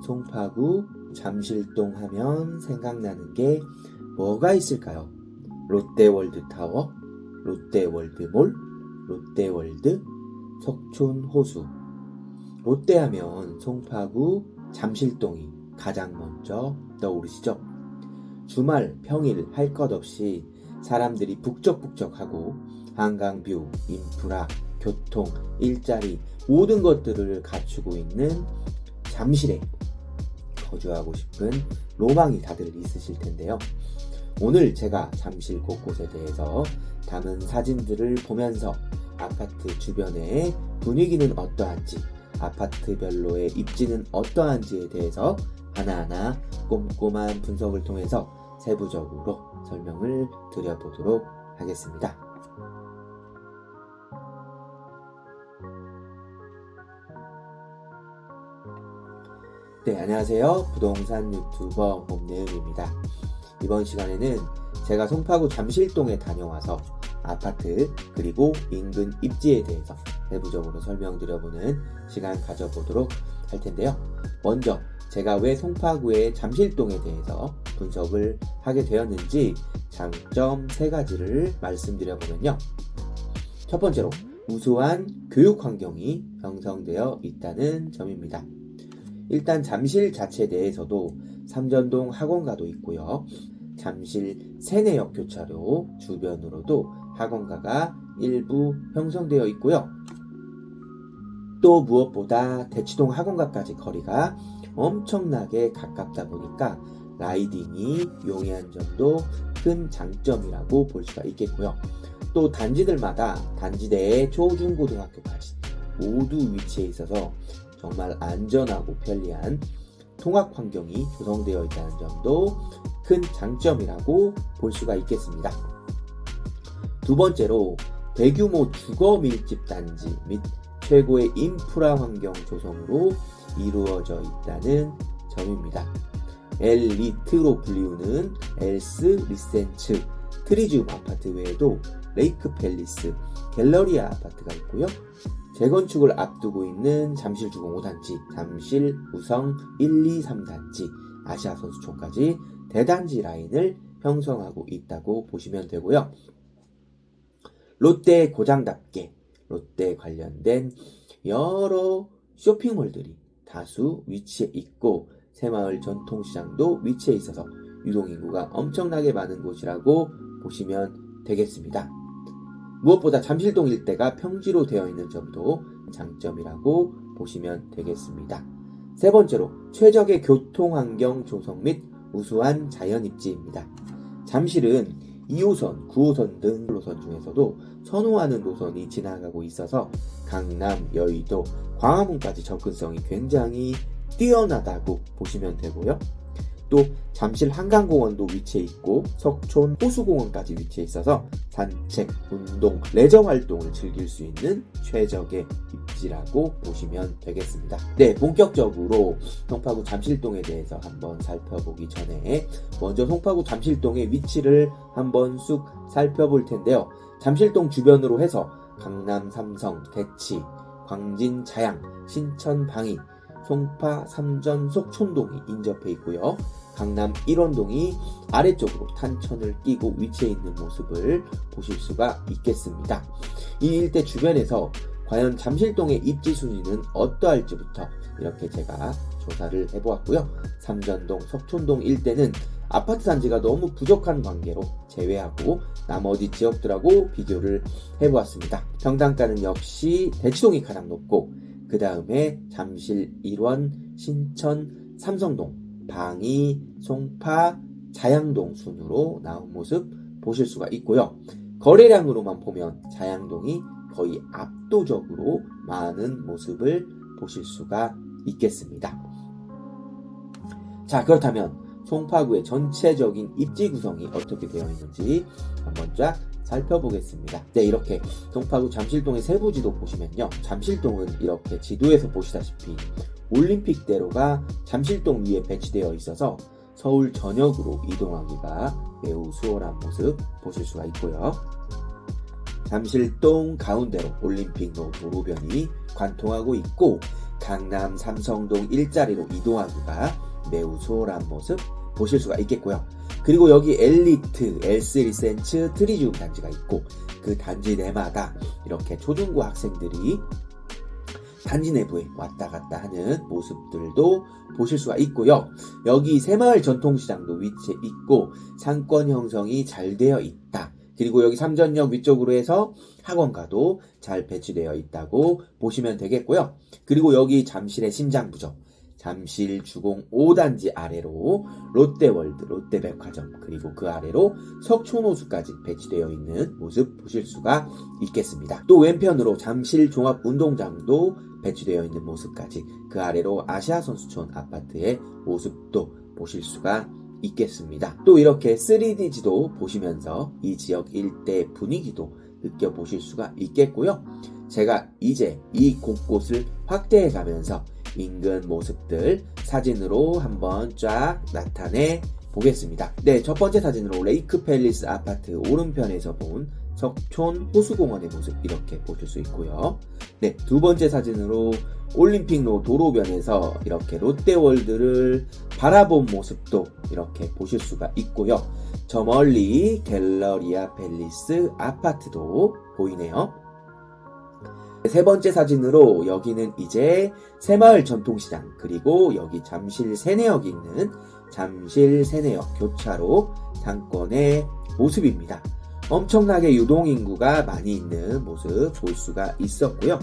송파구 잠실동 하면 생각나는 게 뭐가 있을까요? 롯데월드타워, 롯데월드몰, 롯데월드, 석촌호수. 롯데하면 송파구 잠실동이 가장 먼저 떠오르시죠? 주말, 평일 할 것 없이 사람들이 북적북적하고 한강뷰, 인프라, 교통, 일자리 모든 것들을 갖추고 있는 잠실에 거주하고 싶은 로망이 다들 있으실 텐데요. 오늘 제가 잠실 곳곳에 대해서 담은 사진들을 보면서 아파트 주변의 분위기는 어떠한지, 아파트별로의 입지는 어떠한지에 대해서 하나하나 꼼꼼한 분석을 통해서 세부적으로 설명을 드려보도록 하겠습니다. 네, 안녕하세요. 부동산 유튜버 봄내음입니다. 이번 시간에는 제가 송파구 잠실동에 다녀와서 아파트 그리고 인근 입지에 대해서 세부적으로 설명드려보는 시간 가져보도록 할 텐데요. 먼저 제가 왜 송파구의 잠실동에 대해서 분석을 하게 되었는지 장점 3가지를 말씀드려보면요. 첫 번째로 우수한 교육 환경이 형성되어 있다는 점입니다. 일단 잠실 자체 내에서도 삼전동 학원가도 있고요. 잠실 세내역 교차로 주변으로도 학원가가 일부 형성되어 있고요. 또 무엇보다 대치동 학원가까지 거리가 엄청나게 가깝다 보니까 라이딩이 용이한 점도 큰 장점이라고 볼 수가 있겠고요. 또 단지들마다 단지 내에 초중고등학교까지 모두 위치해 있어서 정말 안전하고 편리한 통학 환경이 조성되어 있다는 점도 큰 장점이라고 볼 수가 있겠습니다. 두 번째로 대규모 주거 밀집 단지 및 최고의 인프라 환경 조성으로 이루어져 있다는 점입니다. 엘리트로 불리우는 엘스 리센츠 트리지움 아파트 외에도 레이크 팰리스 갤러리아 아파트가 있고요. 재건축을 앞두고 있는 잠실 주공 5단지, 잠실 우성 1, 2, 3단지, 아시아 선수촌까지 대단지 라인을 형성하고 있다고 보시면 되고요. 롯데 고장답게 롯데 관련된 여러 쇼핑몰들이 다수 위치해 있고 새마을 전통시장도 위치해 있어서 유동인구가 엄청나게 많은 곳이라고 보시면 되겠습니다. 무엇보다 잠실동 일대가 평지로 되어 있는 점도 장점이라고 보시면 되겠습니다. 세 번째로 최적의 교통환경 조성 및 우수한 자연입지입니다. 잠실은 2호선, 9호선 등 노선 중에서도 선호하는 노선이 지나가고 있어서 강남, 여의도, 광화문까지 접근성이 굉장히 뛰어나다고 보시면 되고요. 또 잠실 한강공원도 위치해 있고 석촌 호수공원까지 위치해 있어서 산책, 운동, 레저 활동을 즐길 수 있는 최적의 입지라고 보시면 되겠습니다. 네, 본격적으로 송파구 잠실동에 대해서 한번 살펴보기 전에 먼저 송파구 잠실동의 위치를 한번 쑥 살펴볼 텐데요. 잠실동 주변으로 해서 강남 삼성, 대치, 광진 자양, 신천 방이, 송파 삼전 속촌동이 인접해 있고요. 강남 일원동이 아래쪽으로 탄천을 끼고 위치해 있는 모습을 보실 수가 있겠습니다. 이 일대 주변에서 과연 잠실동의 입지 순위는 어떠할지부터 이렇게 제가 조사를 해보았고요. 삼전동, 석촌동 일대는 아파트 단지가 너무 부족한 관계로 제외하고 나머지 지역들하고 비교를 해보았습니다. 평당가는 역시 대치동이 가장 높고 그 다음에 잠실, 일원, 신천, 삼성동, 방이, 송파, 자양동 순으로 나온 모습 보실 수가 있고요. 거래량으로만 보면 자양동이 거의 압도적으로 많은 모습을 보실 수가 있겠습니다. 자, 그렇다면 송파구의 전체적인 입지 구성이 어떻게 되어 있는지 한번 쫙 살펴보겠습니다. 네, 이렇게 송파구 잠실동의 세부지도 보시면요. 잠실동은 이렇게 지도에서 보시다시피 올림픽대로가 잠실동 위에 배치되어 있어서 서울 전역으로 이동하기가 매우 수월한 모습 보실 수가 있고요. 잠실동 가운데로 올림픽로 도로변이 관통하고 있고 강남 삼성동 일자리로 이동하기가 매우 수월한 모습 보실 수가 있겠고요. 그리고 여기 엘리트, L3센츠, 트리지움 단지가 있고 그 단지 내마다 이렇게 초중고 학생들이 단지 내부에 왔다 갔다 하는 모습들도 보실 수가 있고요. 여기 새마을 전통시장도 위치해 있고 상권 형성이 잘 되어 있다. 그리고 여기 삼전역 위쪽으로 해서 학원가도 잘 배치되어 있다고 보시면 되겠고요. 그리고 여기 잠실의 심장부죠. 잠실 주공 5단지 아래로 롯데월드, 롯데백화점, 그리고 그 아래로 석촌호수까지 배치되어 있는 모습 보실 수가 있겠습니다. 또 왼편으로 잠실 종합운동장도 배치되어 있는 모습까지, 그 아래로 아시아선수촌 아파트의 모습도 보실 수가 있겠습니다. 또 이렇게 3D지도 보시면서 이 지역 일대 분위기도 느껴보실 수가 있겠고요. 제가 이제 이 곳곳을 확대해 가면서 인근 모습들 사진으로 한번 쫙 나타내 보겠습니다. 네, 첫 번째 사진으로 레이크 팰리스 아파트 오른편에서 본 석촌 호수공원의 모습 이렇게 보실 수 있고요. 네, 두 번째 사진으로 올림픽로 도로변에서 이렇게 롯데월드를 바라본 모습도 이렇게 보실 수가 있고요. 저 멀리 갤러리아 팰리스 아파트도 보이네요. 세 번째 사진으로 여기는 이제 새마을 전통시장, 그리고 여기 잠실 세내역이 있는 잠실 세내역 교차로 상권의 모습입니다. 엄청나게 유동인구가 많이 있는 모습 볼 수가 있었고요.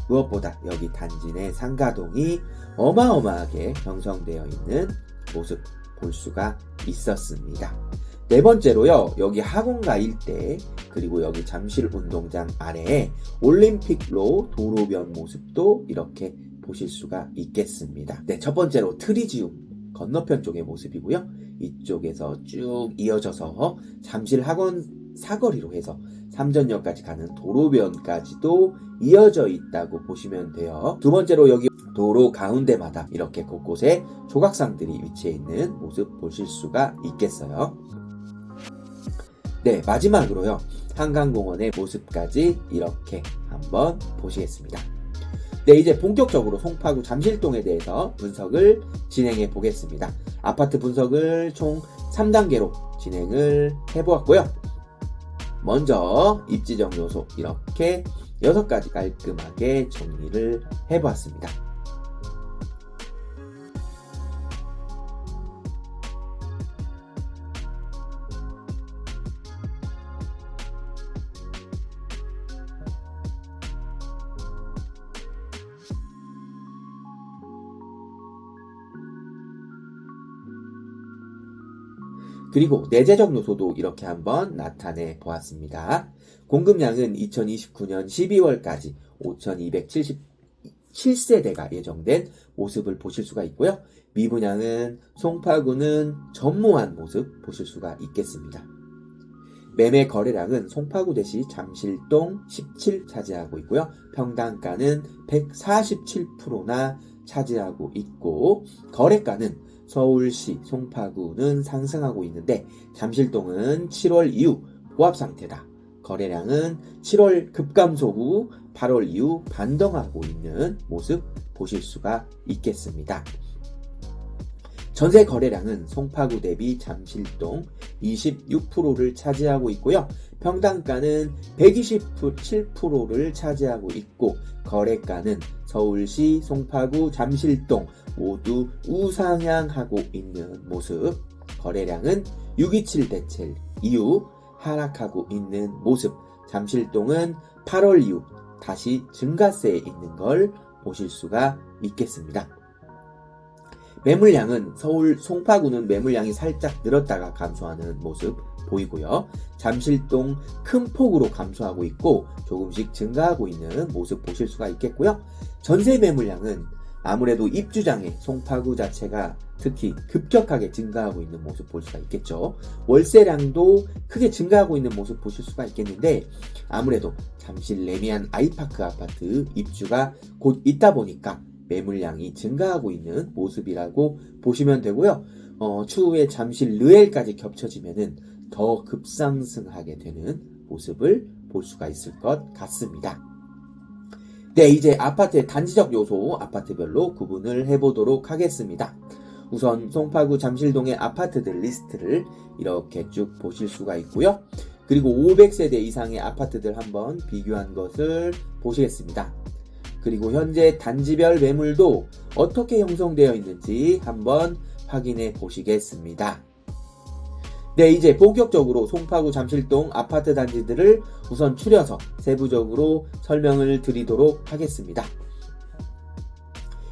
무엇보다 여기 단지 내 상가동이 어마어마하게 형성되어 있는 모습 볼 수가 있었습니다. 네 번째로요, 여기 학원가 일대, 그리고 여기 잠실 운동장 아래에 올림픽로 도로변 모습도 이렇게 보실 수가 있겠습니다. 네, 첫 번째로 트리지움 건너편 쪽의 모습이고요. 이쪽에서 쭉 이어져서 잠실 학원 사거리로 해서 삼전역까지 가는 도로변까지도 이어져 있다고 보시면 돼요. 두 번째로 여기 도로 가운데마다 이렇게 곳곳에 조각상들이 위치해 있는 모습 보실 수가 있겠어요. 네, 마지막으로요, 한강공원의 모습까지 이렇게 한번 보시겠습니다. 네, 이제 본격적으로 송파구 잠실동에 대해서 분석을 진행해 보겠습니다. 아파트 분석을 총 3단계로 진행을 해보았고요. 먼저 입지적 요소 이렇게 6가지 깔끔하게 정리를 해보았습니다. 그리고 내재적 요소도 이렇게 한번 나타내 보았습니다. 공급량은 2029년 12월까지 5,277세대가 예정된 모습을 보실 수가 있고요. 미분양은 송파구는 전무한 모습 보실 수가 있겠습니다. 매매 거래량은 송파구 대시 잠실동 17 차지하고 있고요. 평당가는 147%나 차지하고 있고, 거래가는 서울시 송파구는 상승하고 있는데 잠실동은 7월 이후 보합 상태다. 거래량은 7월 급감소 후 8월 이후 반등하고 있는 모습 보실 수가 있겠습니다. 전세 거래량은 송파구 대비 잠실동 26%를 차지하고 있고요. 평당가는 127%를 차지하고 있고, 거래가는 서울시, 송파구, 잠실동 모두 우상향하고 있는 모습, 거래량은 6.27 대책 이후 하락하고 있는 모습, 잠실동은 8월 이후 다시 증가세에 있는 걸 보실 수가 있겠습니다. 매물량은 서울 송파구는 매물량이 살짝 늘었다가 감소하는 모습 보이고요. 잠실동 큰 폭으로 감소하고 있고 조금씩 증가하고 있는 모습 보실 수가 있겠고요. 전세 매물량은 아무래도 입주장에 송파구 자체가 특히 급격하게 증가하고 있는 모습 볼 수가 있겠죠. 월세량도 크게 증가하고 있는 모습 보실 수가 있겠는데, 아무래도 잠실 레미안 아이파크 아파트 입주가 곧 있다 보니까 매물량이 증가하고 있는 모습이라고 보시면 되고요. 추후에 잠실 르엘까지 겹쳐지면은 더 급상승하게 되는 모습을 볼 수가 있을 것 같습니다. 네, 이제 아파트의 단지적 요소, 아파트별로 구분을 해보도록 하겠습니다. 우선 송파구 잠실동의 아파트들 리스트를 이렇게 쭉 보실 수가 있고요. 그리고 500세대 이상의 아파트들 한번 비교한 것을 보시겠습니다. 그리고 현재 단지별 매물도 어떻게 형성되어 있는지 한번 확인해 보시겠습니다. 네, 이제 본격적으로 송파구 잠실동 아파트 단지들을 우선 추려서 세부적으로 설명을 드리도록 하겠습니다.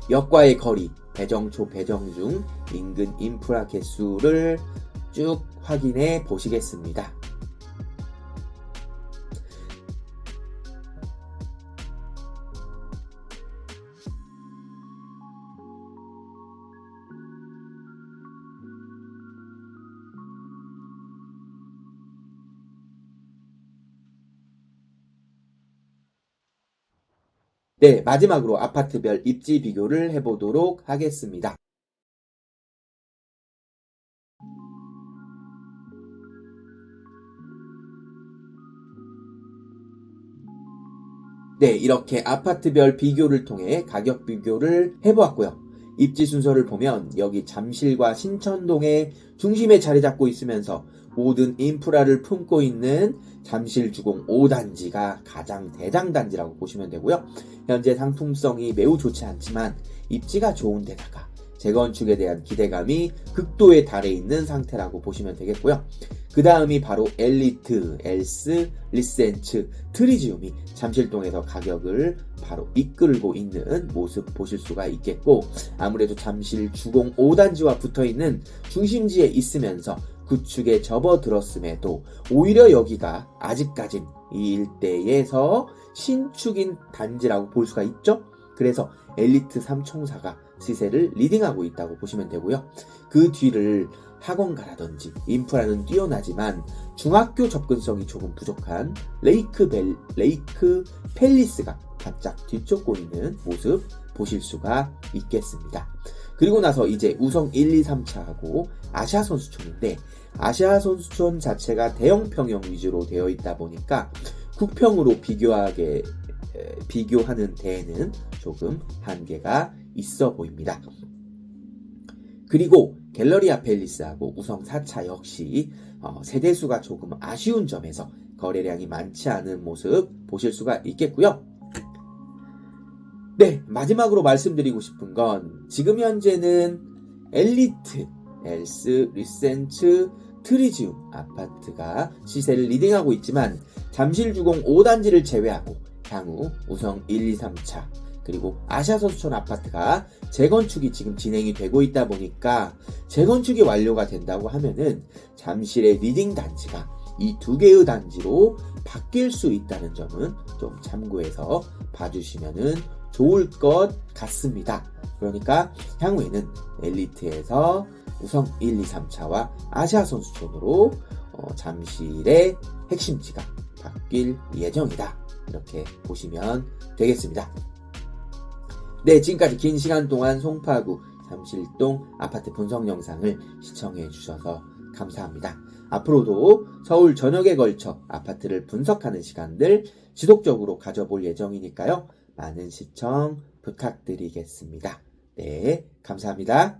역과의 거리, 배정초 배정중, 인근 인프라 개수를 쭉 확인해 보시겠습니다. 네, 마지막으로 아파트별 입지 비교를 해보도록 하겠습니다. 네, 이렇게 아파트별 비교를 통해 가격 비교를 해보았고요. 입지 순서를 보면 여기 잠실과 신천동의 중심에 자리 잡고 있으면서 모든 인프라를 품고 있는 잠실주공 5단지가 가장 대장단지라고 보시면 되고요. 현재 상품성이 매우 좋지 않지만 입지가 좋은 데다가 재건축에 대한 기대감이 극도에 달해 있는 상태라고 보시면 되겠고요. 그 다음이 바로 엘리트, 엘스, 리센츠, 트리지움이 잠실동에서 가격을 바로 이끌고 있는 모습 보실 수가 있겠고, 아무래도 잠실 주공 5단지와 붙어있는 중심지에 있으면서 구축에 접어들었음에도 오히려 여기가 아직까진 이 일대에서 신축인 단지라고 볼 수가 있죠. 그래서 엘리트 3총사가 시세를 리딩하고 있다고 보시면 되고요. 그 뒤를 학원가라든지 인프라는 뛰어나지만 중학교 접근성이 조금 부족한 레이크 팰리스가 바짝 뒤쫓고 있는 모습 보실 수가 있겠습니다. 그리고 나서 이제 우성 1, 2, 3차하고 아시아 선수촌인데, 아시아 선수촌 자체가 대형 평형 위주로 되어 있다 보니까 국평으로 비교하는 데에는 조금 한계가 있어 보입니다. 그리고 갤러리아 팰리스하고 우성 4차 역시 세대수가 조금 아쉬운 점에서 거래량이 많지 않은 모습 보실 수가 있겠고요. 네, 마지막으로 말씀드리고 싶은 건 지금 현재는 엘리트, 엘스, 리센츠, 트리지움 아파트가 시세를 리딩하고 있지만 잠실주공 5단지를 제외하고 향후 우성 1, 2, 3차 그리고 아시아선수촌 아파트가 재건축이 지금 진행이 되고 있다 보니까 재건축이 완료가 된다고 하면은 잠실의 리딩 단지가 이 두 개의 단지로 바뀔 수 있다는 점은 좀 참고해서 봐주시면은 좋을 것 같습니다. 그러니까 향후에는 엘리트에서 우성 1, 2, 3차와 아시아선수촌으로 잠실의 핵심지가 바뀔 예정이다. 이렇게 보시면 되겠습니다. 네, 지금까지 긴 시간 동안 송파구 잠실동 아파트 분석 영상을 시청해 주셔서 감사합니다. 앞으로도 서울 전역에 걸쳐 아파트를 분석하는 시간들 지속적으로 가져볼 예정이니까요. 많은 시청 부탁드리겠습니다. 네, 감사합니다.